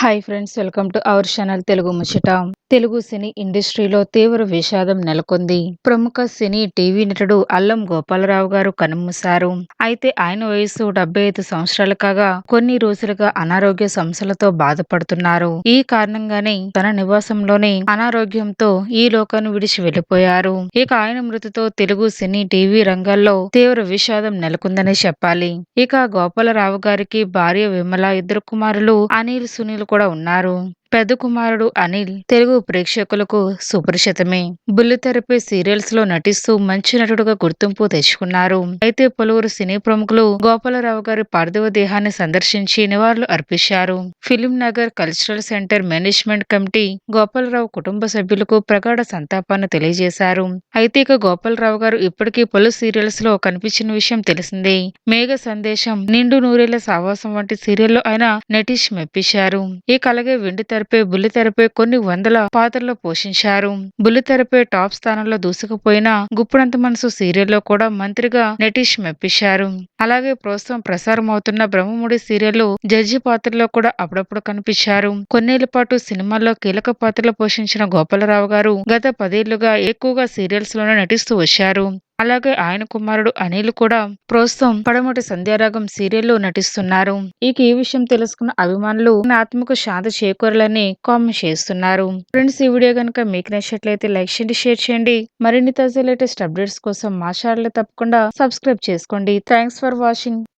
Hi friends, welcome to our channel Telugu ముచ్చట. తెలుగు సినీ ఇండస్ట్రీలో తీవ్ర విషాదం నెలకొంది. ప్రముఖ సినీ టీవీ నటుడు అల్లం గోపాలరావు గారు కన్నుమూశారు. అయితే ఆయన వయసు 75 సంవత్సరాలు కాగా కొన్ని రోజులుగా అనారోగ్య సమస్యలతో బాధపడుతున్నారు. ఈ కారణంగానే తన నివాసంలోనే అనారోగ్యంతో ఈ లోకాన్ని విడిచి వెళ్లిపోయారు. ఇక ఆయన మృతితో తెలుగు సినీ టీవీ రంగాల్లో తీవ్ర విషాదం నెలకొందనే చెప్పాలి. ఇక గోపాలరావు గారికి భార్య విమల, ఇద్దరు కుమారులు అనిల్, సునీల్ కూడా ఉన్నారు. పెద్ద కుమారుడు అనిల్ తెలుగు ప్రేక్షకులకు సుపరిచితమే. బుల్లితెరపై సీరియల్స్ లో నటిస్తూ మంచి నటుడుగా గుర్తింపు తెచ్చుకున్నారు. అయితే పలువురు సినీ ప్రముఖులు గోపాలరావు గారి పార్థివ దేహాన్ని సందర్శించి నివాళులు అర్పించారు. Film Nagar cultural centre management committee Gopalarao కుటుంబ సభ్యులకు ప్రగాఢ సంతాపాన్ని తెలియజేశారు. అయితే ఇక గోపాలరావు గారు ఇప్పటికీ పలు సీరియల్స్ లో కనిపించిన విషయం తెలిసిందే. మేఘ సందేశం, నిండు నూరేళ్ల సావాసం వంటి సీరియల్లో ఆయన నటించి మెప్పించారు. ఇక అలాగే వెండి తెరపై, బుల్లితెరపై కొన్ని వందల పాత్రలు పోషించారు. బుల్లితెరపై టాప్ స్థానంలో దూసుకుపోయిన గుప్పుడంత మనసు సీరియల్లో కూడా మంత్రిగా నటించి మెప్పించారు. అలాగే ప్రస్తుతం ప్రసారం అవుతున్న బ్రహ్మముడి సీరియల్లో జడ్జి పాత్రలో కూడా అప్పుడప్పుడు కనిపించారు. కొన్నేళ్ల పాటు సినిమాల్లో కీలక పాత్రలు పోషించిన గోపాలరావు గారు గత 10 ఏళ్లుగా ఎక్కువగా సీరియల్స్ లోనే నటిస్తూ వచ్చారు. అలాగే ఆయన కుమారుడు అనిల్ కూడా ప్రస్తుతం పడమటి సంధ్యారాగం సీరియల్లో నటిస్తున్నారు. ఇక ఈ విషయం తెలుసుకున్న అభిమానులు ఆత్మకు శాంతి చేకూరాలని కామెంట్ చేస్తున్నారు. ఫ్రెండ్స్, ఈ వీడియో కనుక మీకు నచ్చినట్లయితే లైక్ చేయండి, షేర్ చేయండి. మరిన్ని తాజా లేటెస్ట్ అప్డేట్స్ కోసం మా ఛానల్ తప్పకుండా సబ్స్క్రైబ్ చేసుకోండి. Thanks for watching.